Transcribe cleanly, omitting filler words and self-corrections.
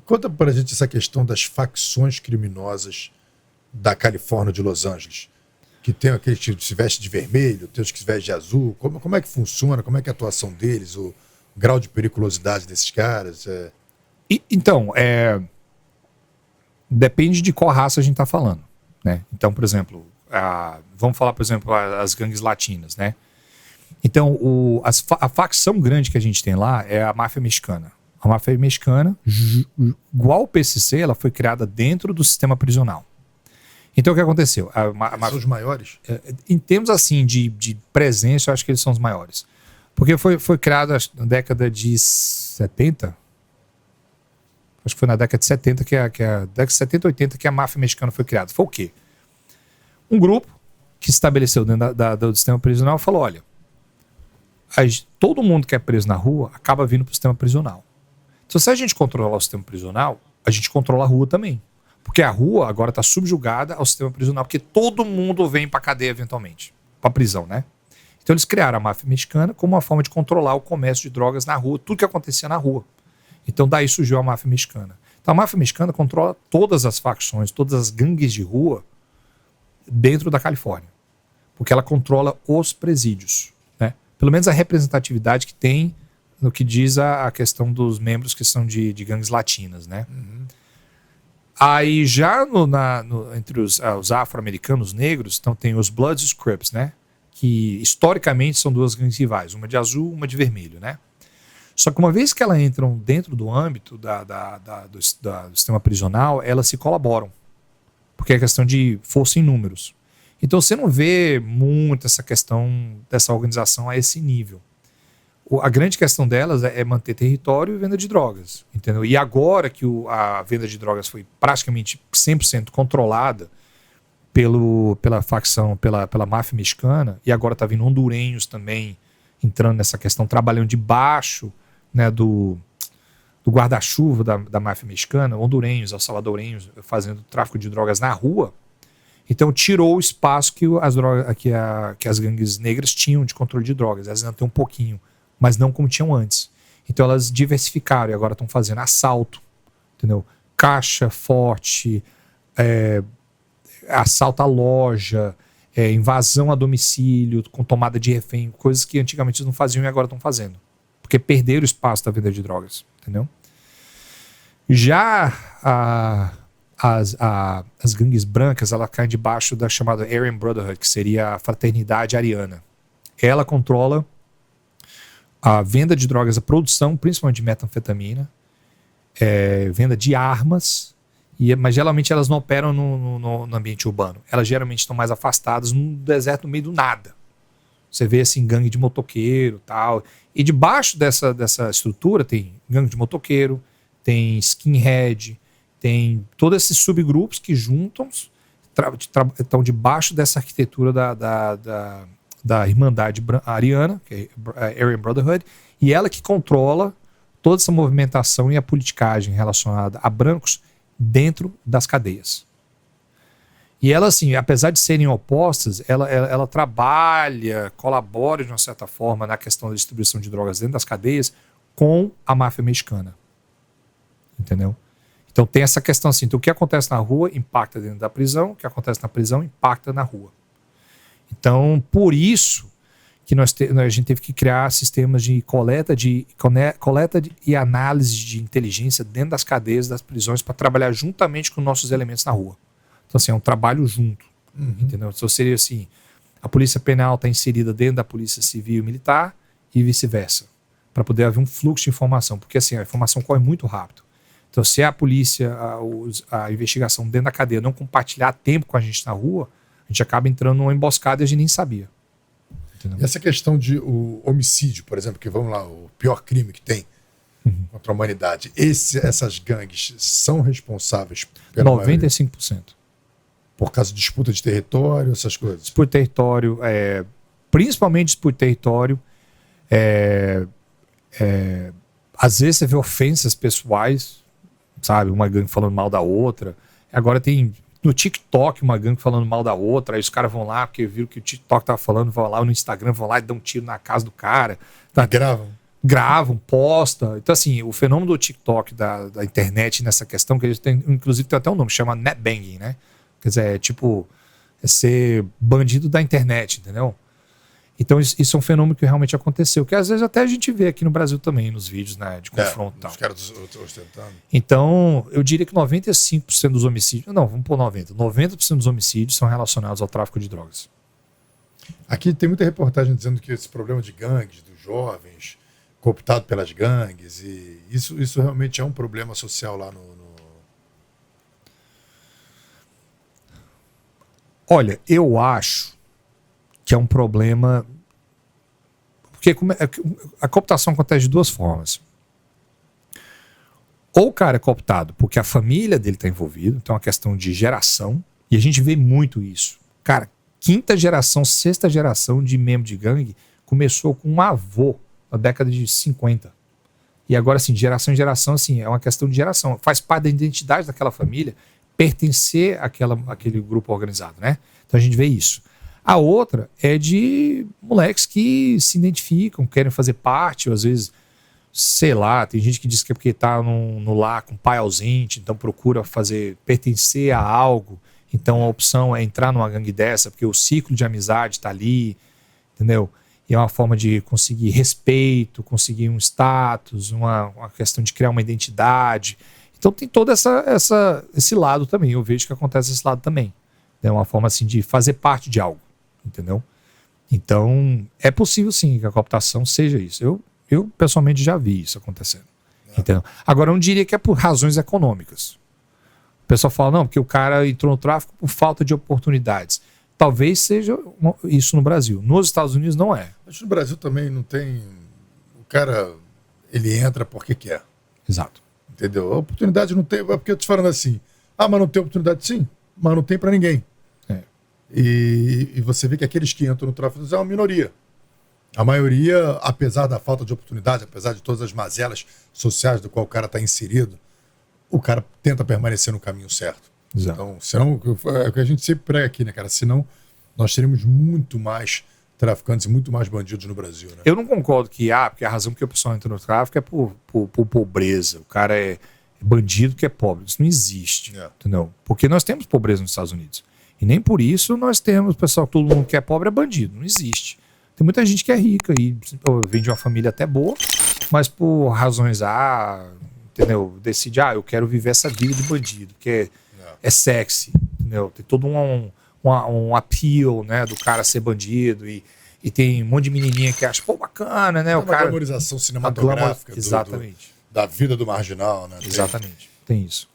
Conta pra gente essa questão das facções criminosas da Califórnia de Los Angeles. Que tem aqueles que se veste de vermelho, tem os que se vestem de azul. Como é que funciona? Como é que é a atuação deles? O grau de periculosidade desses caras? Então, depende de qual raça a gente está falando, né? Então, por exemplo, vamos falar, por exemplo, as gangues latinas, né? Então, a facção grande que a gente tem lá é a máfia mexicana. A máfia mexicana, igual o PCC, ela foi criada dentro do sistema prisional. Então, o que aconteceu? São os maiores? Em termos assim de presença, eu acho que eles são os maiores. Porque foi criado na década de 70. Acho que foi na década de 70 década de 70 e 80 que a máfia mexicana foi criada. Foi o quê? Um grupo que se estabeleceu dentro do sistema prisional falou: olha, todo mundo que é preso na rua acaba vindo para o sistema prisional. Então, se a gente controlar o sistema prisional, a gente controla a rua também. Porque a rua agora está subjugada ao sistema prisional, porque todo mundo vem para a cadeia eventualmente, para a prisão, né? Então eles criaram a máfia mexicana como uma forma de controlar o comércio de drogas na rua, tudo que acontecia na rua. Então daí surgiu a máfia mexicana. Então a máfia mexicana controla todas as facções, todas as gangues de rua dentro da Califórnia. Porque ela controla os presídios, né? Pelo menos a representatividade que tem no que diz a questão dos membros que são de gangues latinas, né? Uhum. Aí já entre os afro-americanos negros, então tem os Bloods e os Crips, né? Que historicamente são duas gangues rivais, uma de azul, uma de vermelho, né? Só que uma vez que elas entram dentro do âmbito do sistema prisional, elas se colaboram. Porque é questão de força em números. Então você não vê muito essa questão dessa organização a esse nível. A grande questão delas é manter território e venda de drogas, entendeu? E agora que a venda de drogas foi praticamente 100% controlada pela facção, pela máfia mexicana, e agora tá vindo hondurenhos também entrando nessa questão, trabalhando debaixo, né, do guarda-chuva da máfia mexicana, hondurenhos, salvadorenhos fazendo tráfico de drogas na rua. Então tirou o espaço que as gangues negras tinham de controle de drogas. Elas ainda têm um pouquinho, mas não como tinham antes. Então elas diversificaram e agora estão fazendo assalto, entendeu? Caixa forte, assalto à loja, invasão a domicílio, com tomada de refém, coisas que antigamente eles não faziam e agora estão fazendo. Porque perderam o espaço da venda de drogas, entendeu? Já as gangues brancas, ela cai debaixo da chamada Aryan Brotherhood, que seria a fraternidade ariana. Ela controla a venda de drogas, a produção, principalmente de metanfetamina, venda de armas, mas geralmente elas não operam no ambiente urbano. Elas geralmente estão mais afastadas no deserto, no meio do nada. Você vê assim, gangue de motoqueiro, tal. E debaixo dessa estrutura tem gangue de motoqueiro, tem skinhead, tem todos esses subgrupos que juntam, estão debaixo dessa arquitetura da Irmandade Ariana, que é a Aryan Brotherhood, e ela que controla toda essa movimentação e a politicagem relacionada a brancos dentro das cadeias. E ela, assim, apesar de serem opostas, ela trabalha, colabora de uma certa forma na questão da distribuição de drogas dentro das cadeias com a máfia mexicana. Entendeu? Então tem essa questão assim, então o que acontece na rua impacta dentro da prisão, o que acontece na prisão impacta na rua. Então, por isso que a gente teve que criar sistemas de coleta e análise de inteligência dentro das cadeias, das prisões, para trabalhar juntamente com nossos elementos na rua. Então, assim, é um trabalho junto. Entendeu? Então, seria assim, a polícia penal está inserida dentro da polícia civil e militar e vice-versa, para poder haver um fluxo de informação, porque assim, a informação corre muito rápido. Então, se a polícia, a investigação dentro da cadeia não compartilhar tempo com a gente na rua, a gente acaba entrando numa emboscada e a gente nem sabia. Entendeu? E essa questão de o homicídio, por exemplo, que vamos lá, o pior crime que tem contra a humanidade, essas gangues são responsáveis pela 95%. Por causa de disputa de território, essas coisas? Disputa de território, principalmente disputa de território, às vezes você vê ofensas pessoais, sabe? Uma gangue falando mal da outra. Agora tem no TikTok uma gangue falando mal da outra, aí os caras vão lá, porque viram que o TikTok tava falando, vão lá no Instagram, vão lá e dão um tiro na casa do cara. Tá? Gravam. Gravam, postam. Então, assim, o fenômeno do TikTok, da internet nessa questão, que eles têm, inclusive tem até um nome, chama netbanging, né? Quer dizer, é ser bandido da internet, entendeu? Então, isso é um fenômeno que realmente aconteceu, que às vezes até a gente vê aqui no Brasil também, nos vídeos, né, de confronto e tal. Os caras ostentando. Então, eu diria que 95% dos homicídios, não, vamos pôr 90% dos homicídios são relacionados ao tráfico de drogas. Aqui tem muita reportagem dizendo que esse problema de gangues, dos jovens, cooptado pelas gangues, e isso realmente é um problema social lá no... Olha, eu acho que é um problema... Porque a cooptação acontece de duas formas. Ou o cara é cooptado porque a família dele está envolvida, então é uma questão de geração, e a gente vê muito isso. Cara, quinta geração, sexta geração de membro de gangue começou com um avô na década de 50. E agora, assim, de geração em geração, assim, é uma questão de geração. Faz parte da identidade daquela família pertencer àquele grupo organizado, né? Então a gente vê isso. A outra é de moleques que se identificam, querem fazer parte, ou às vezes, sei lá, tem gente que diz que é porque tá no lar com pai ausente, então procura pertencer a algo. Então a opção é entrar numa gangue dessa, porque o ciclo de amizade tá ali, entendeu? E é uma forma de conseguir respeito, conseguir um status, uma questão de criar uma identidade. Então tem todo esse lado também. Eu vejo que acontece esse lado também. É uma forma assim de fazer parte de algo, entendeu? Então é possível sim que a cooptação seja isso. Eu pessoalmente já vi isso acontecendo. Entendeu? Agora eu não diria que é por razões econômicas. O pessoal fala, não, porque o cara entrou no tráfico por falta de oportunidades. Talvez seja isso no Brasil. Nos Estados Unidos não é. Acho que no Brasil também não tem... O cara, ele entra porque quer. Exato. Entendeu? A oportunidade não tem... É porque eu tô falando assim, mas não tem oportunidade sim, mas não tem para ninguém. É. E você vê que aqueles que entram no tráfico é uma minoria. A maioria, apesar da falta de oportunidade, apesar de todas as mazelas sociais do qual o cara está inserido, o cara tenta permanecer no caminho certo. Exato. Então, senão, é o que a gente sempre prega aqui, né, cara? Senão, nós teríamos muito mais traficantes e muito mais bandidos no Brasil, né? Eu não concordo porque a razão que o pessoal entra no tráfico é por pobreza. O cara é bandido que é pobre. Isso não existe, entendeu? Porque nós temos pobreza nos Estados Unidos. E nem por isso nós temos, pessoal, todo mundo que é pobre é bandido. Não existe. Tem muita gente que é rica e vem de uma família até boa, mas por razões, entendeu? Decide, eu quero viver essa vida de bandido, que é sexy, entendeu? Tem todo um appeal, né, do cara ser bandido e tem um monte de menininha que acha, bacana, né? Uma glamorização cinematográfica exatamente. Da vida do marginal, né? Exatamente, tem isso.